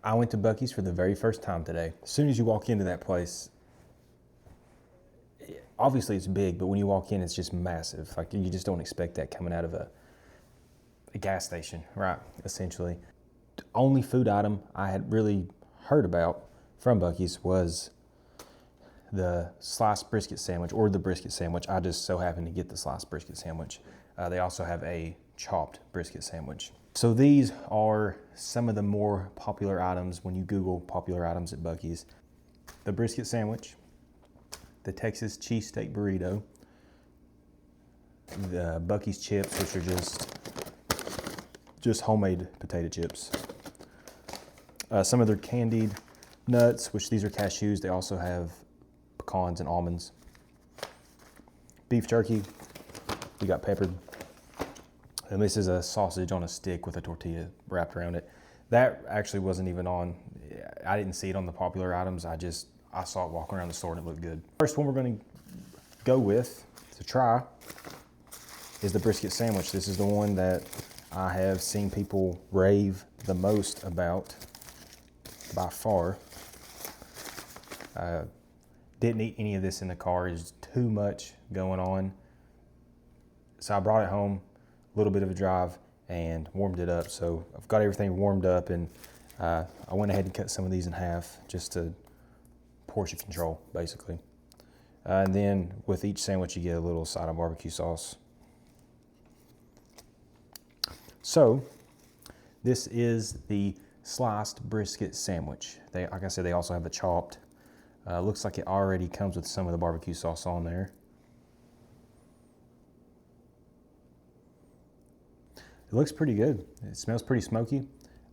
I went to Buc-ee's for the very first time today. As soon as you walk into that place, obviously it's big, but when you walk in, it's just massive. Like, you just don't expect that coming out of a gas station, right? Essentially. The only food item I had really heard about from Buc-ee's was the sliced brisket sandwich, or the brisket sandwich. I just so happened to get the sliced brisket sandwich. They also have a chopped brisket sandwich. So these are some of the more popular items when you Google popular items at Buc-ee's. The brisket sandwich, the Texas cheesesteak burrito, the Buc-ee's chips, which are just homemade potato chips. Some of their candied nuts, which these are cashews. They also have pecans and almonds. Beef jerky, we got peppered. And this is a sausage on a stick with a tortilla wrapped around it. That actually wasn't even on, I didn't see it on the popular items. I saw it walking around the store and it looked good. First one we're gonna go with to try is the brisket sandwich. This is the one that I have seen people rave the most about by far. Didn't eat any of this in the car. There's too much going on. So I brought it home, a little bit of a drive, and warmed it up. So I've got everything warmed up, and I went ahead and cut some of these in half just to portion control, basically. And then with each sandwich, you get a little side of barbecue sauce. So this is the sliced brisket sandwich. Like I said, they also have the chopped. Looks like it already comes with some of the barbecue sauce on there. It looks pretty good. It smells pretty smoky.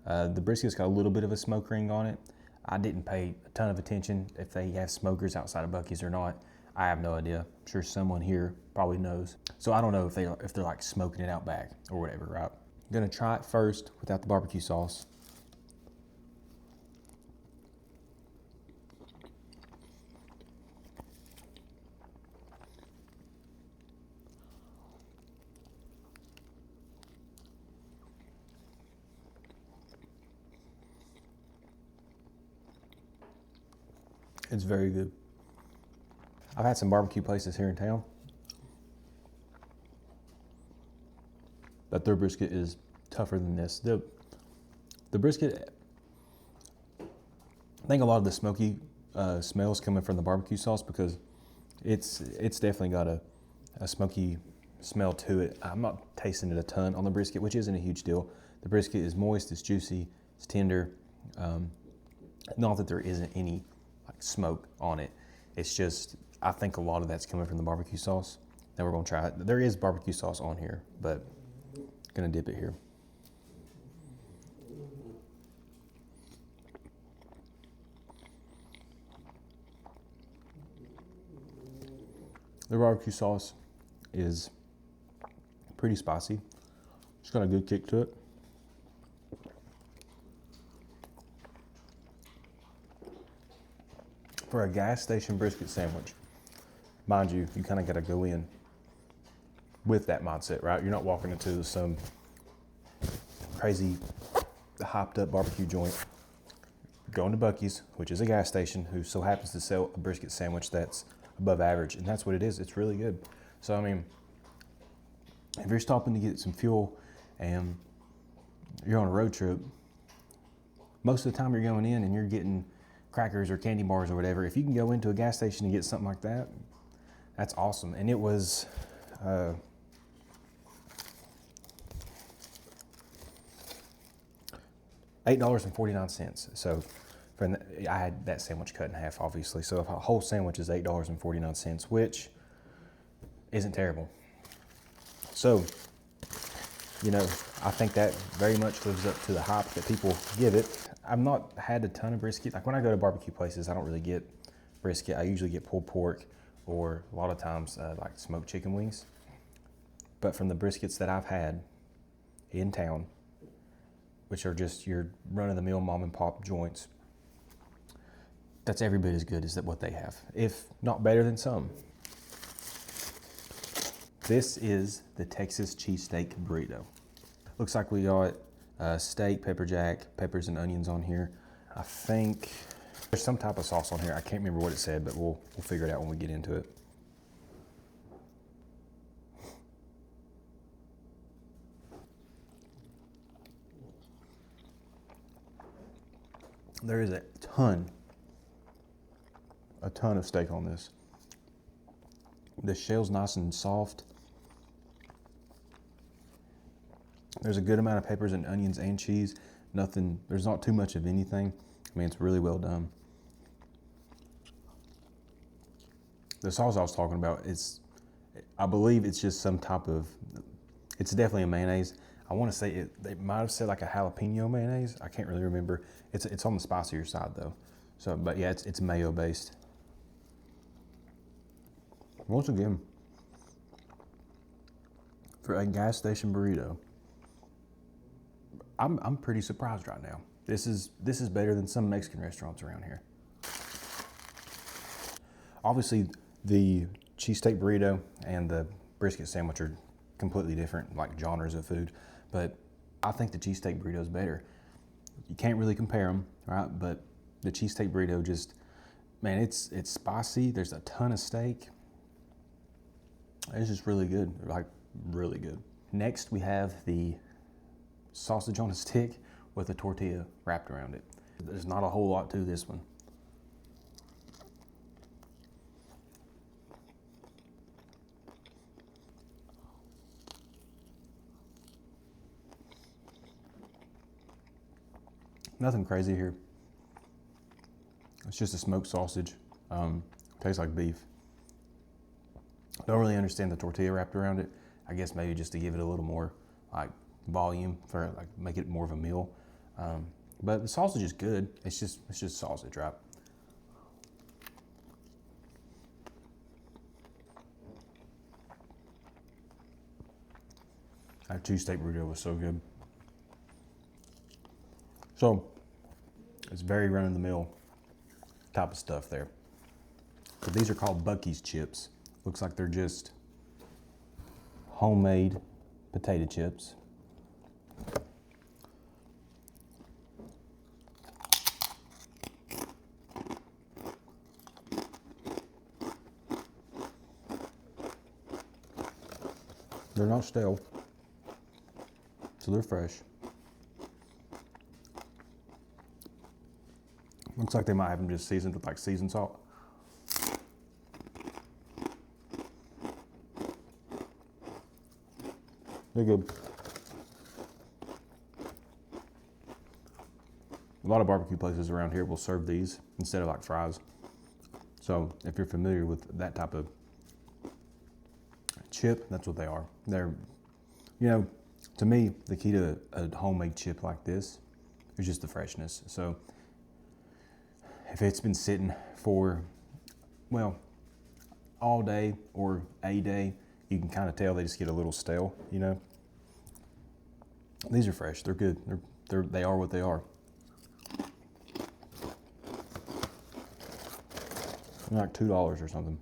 The brisket's got a little bit of a smoke ring on it. I didn't pay a ton of attention if they have smokers outside of Buc-ee's or not. I have no idea. I'm sure someone here probably knows. So I don't know if they're like smoking it out back or whatever, right? I'm gonna try it first without the barbecue sauce. It's very good. I've had some barbecue places here in town, but their brisket is tougher than this. The brisket, I think a lot of the smoky smells coming from the barbecue sauce, because it's definitely got a smoky smell to it. I'm not tasting it a ton on the brisket, which isn't a huge deal. The brisket is moist, it's juicy, it's tender. Not that there isn't any like smoke on it. It's just, I think a lot of that's coming from the barbecue sauce. Now we're gonna try it. There is barbecue sauce on here, but I'm gonna dip it here. The barbecue sauce is pretty spicy. It's got a good kick to it. For a gas station brisket sandwich, mind you, you kind of got to go in with that mindset, right? You're not walking into some crazy hyped up barbecue joint. You're going to Buc-ee's, which is a gas station, who so happens to sell a brisket sandwich that's above average, and that's what it is. It's really good. So I mean, if you're stopping to get some fuel and you're on a road trip, most of the time you're going in and you're getting crackers or candy bars or whatever. If you can go into a gas station and get something like that, that's awesome. And it was $8.49. So I had that sandwich cut in half, obviously. So if a whole sandwich is $8.49, which isn't terrible. So, you know, I think that very much lives up to the hype that people give it. I've not had a ton of brisket. Like when I go to barbecue places, I don't really get brisket. I usually get pulled pork, or a lot of times like smoked chicken wings. But from the briskets that I've had in town, which are just your run-of-the-mill mom and pop joints, that's every bit as good as what they have, if not better than some. This is the Texas cheesesteak burrito. Looks like we got steak, pepper jack, peppers and onions on here. I think there's some type of sauce on here. I can't remember what it said, but we'll figure it out when we get into it. There is a ton of steak on this. The shell's nice and soft. There's a good amount of peppers and onions and cheese. There's not too much of anything. I mean, it's really well done. The sauce I was talking about, I believe it's just some type of, it's definitely a mayonnaise. I want to say they might have said like a jalapeno mayonnaise. I can't really remember. It's on the spicier side though. So, but yeah, it's mayo based. Once again, for a gas station burrito, I'm pretty surprised right now. This is better than some Mexican restaurants around here. Obviously, the cheesesteak burrito and the brisket sandwich are completely different, like genres of food. But I think the cheesesteak burrito is better. You can't really compare them, right? But the cheesesteak burrito just, man, it's spicy. There's a ton of steak. It's just really good, like really good. Next, we have the sausage on a stick with a tortilla wrapped around it. There's not a whole lot to this one. Nothing crazy here. It's just a smoked sausage. Tastes like beef. Don't really understand the tortilla wrapped around it. I guess maybe just to give it a little more like volume, for like make it more of a meal. But the sausage is good. It's just sausage, right? That cheesesteak burrito was so good. So it's very run-of-the-mill type of stuff there. So these are called Buc-ee's chips. Looks like they're just homemade potato chips. They're not stale, so they're fresh. Looks like they might have them just seasoned with like seasoned salt. They're good. A lot of barbecue places around here will serve these instead of like fries. So if you're familiar with that type of chip, that's what they are. They're, you know, to me, the key to a homemade chip like this is just the freshness. So if it's been sitting for, well, all day or a day, you can kind of tell they just get a little stale, you know. These are fresh. They're good. They are what they are. They're like $2 or something.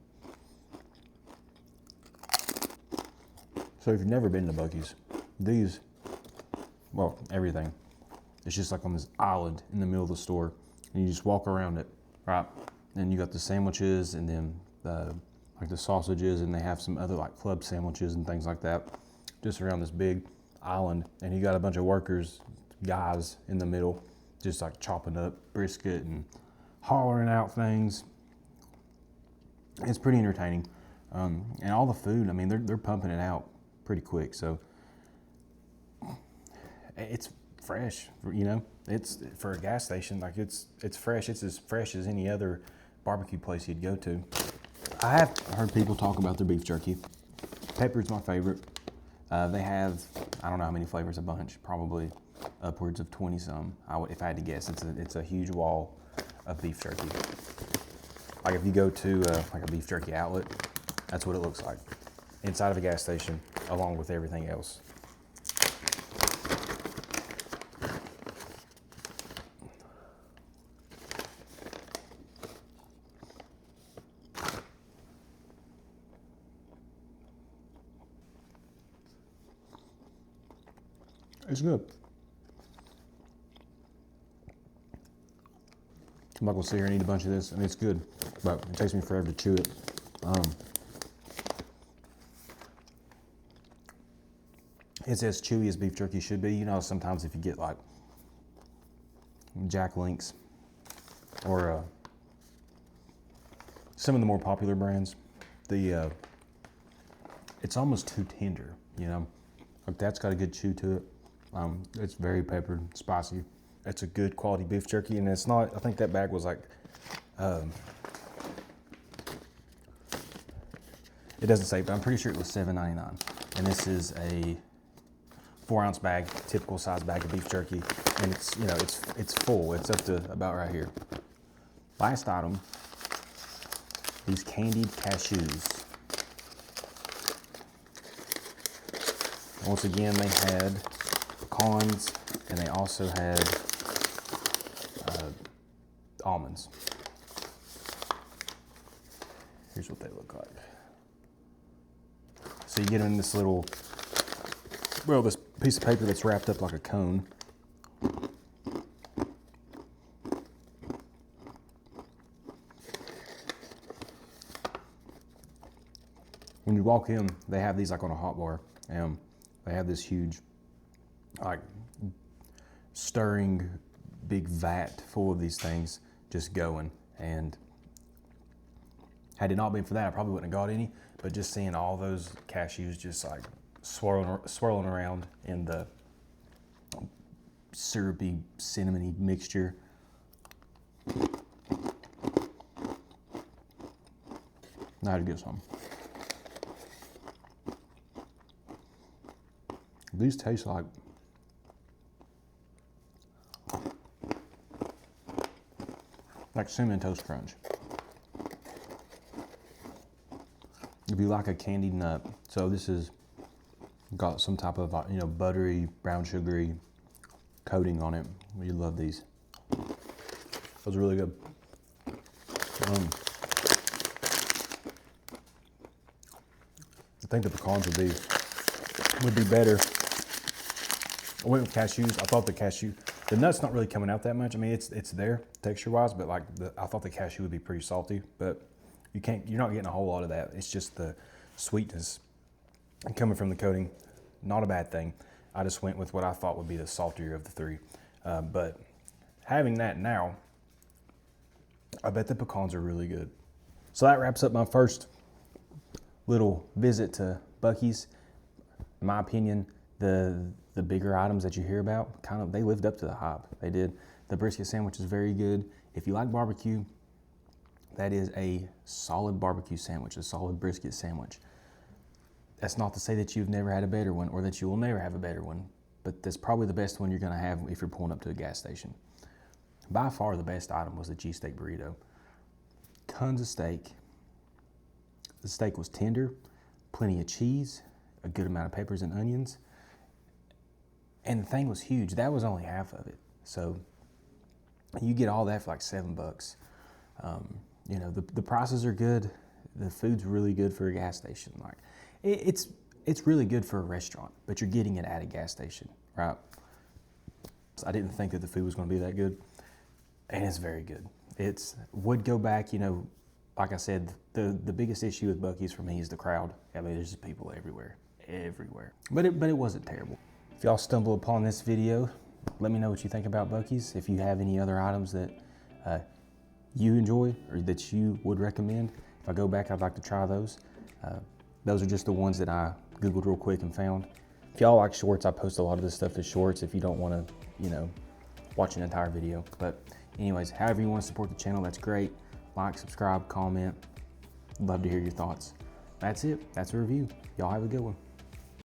So if you've never been to Buc-ee's, these, well, everything, it's just like on this island in the middle of the store, and you just walk around it, right? And you got the sandwiches, and then like the sausages, and they have some other like club sandwiches and things like that, just around this big island. And you got a bunch of workers, guys in the middle, just like chopping up brisket and hollering out things. It's pretty entertaining, and all the food, I mean, they're pumping it out pretty quick, so it's fresh. You know, it's for a gas station, like it's fresh. It's as fresh as any other barbecue place you'd go to. I have heard people talk about their beef jerky. Pepper's my favorite. They have, I don't know how many flavors, a bunch, probably upwards of 20 some. If I had to guess, it's a huge wall of beef jerky. Like if you go to like a beef jerky outlet, that's what it looks like inside of a gas station, along with everything else. It's good. I'm not gonna sit here and eat a bunch of this. I mean, it's good, but it takes me forever to chew it. It's as chewy as beef jerky should be. You know, sometimes if you get like Jack Links or some of the more popular brands, it's almost too tender, you know? Like that's got a good chew to it. It's very peppered, spicy. It's a good quality beef jerky, and it's not, I think that bag was like, it doesn't say, but I'm pretty sure it was $7.99. And this is a 4-ounce bag, typical size bag of beef jerky. And it's, you know, it's full. It's up to about right here. Last item, these candied cashews. Once again, they had pecans, and they also had almonds. Here's what they look like. So you get them in this little, well, this piece of paper that's wrapped up like a cone. When you walk in, they have these like on a hot bar, and they have this huge, like, stirring big vat full of these things just going. And had it not been for that, I probably wouldn't have got any. But just seeing all those cashews just like swirling around in the syrupy, cinnamony mixture. Now I had to get some. These taste like Cinnamon Toast Crunch. If you like a candied nut, so this is got some type of, you know, buttery, brown sugary coating on it. You love these. Those are really good. I think the pecans would be better. I went with cashews. I thought the nut's not really coming out that much. I mean, it's there texture-wise, but like I thought the cashew would be pretty salty, but you're not getting a whole lot of that. It's just the sweetness coming from the coating. Not a bad thing. I just went with what I thought would be the saltier of the three. But having that now, I bet the pecans are really good. So that wraps up my first little visit to Buc-ee's. In my opinion, the bigger items that you hear about, they lived up to the hype. They did. The brisket sandwich is very good. If you like barbecue, that is a solid barbecue sandwich, a solid brisket sandwich. That's not to say that you've never had a better one or that you will never have a better one, but that's probably the best one you're gonna have if you're pulling up to a gas station. By far the best item was the cheesesteak burrito. Tons of steak. The steak was tender, plenty of cheese, a good amount of peppers and onions, and the thing was huge. That was only half of it. So you get all that for like $7. You know, the prices are good. The food's really good for a gas station. Like it's really good for a restaurant, but you're getting it at a gas station, right? So I didn't think that the food was going to be that good, and it's very good. Would go back. You know, like I said, the biggest issue with Buc-ee's for me is the crowd. I mean, there's just people everywhere. But it wasn't terrible. If y'all stumble upon this video, let me know what you think about Buc-ee's. If you have any other items that you enjoy or that you would recommend, if I go back, I'd like to try those. Those are just the ones that I Googled real quick and found. If y'all like shorts, I post a lot of this stuff as shorts if you don't want to, you know, watch an entire video. But anyways, however you want to support the channel, that's great. Like, subscribe, comment. Love to hear your thoughts. That's it. That's a review. Y'all have a good one.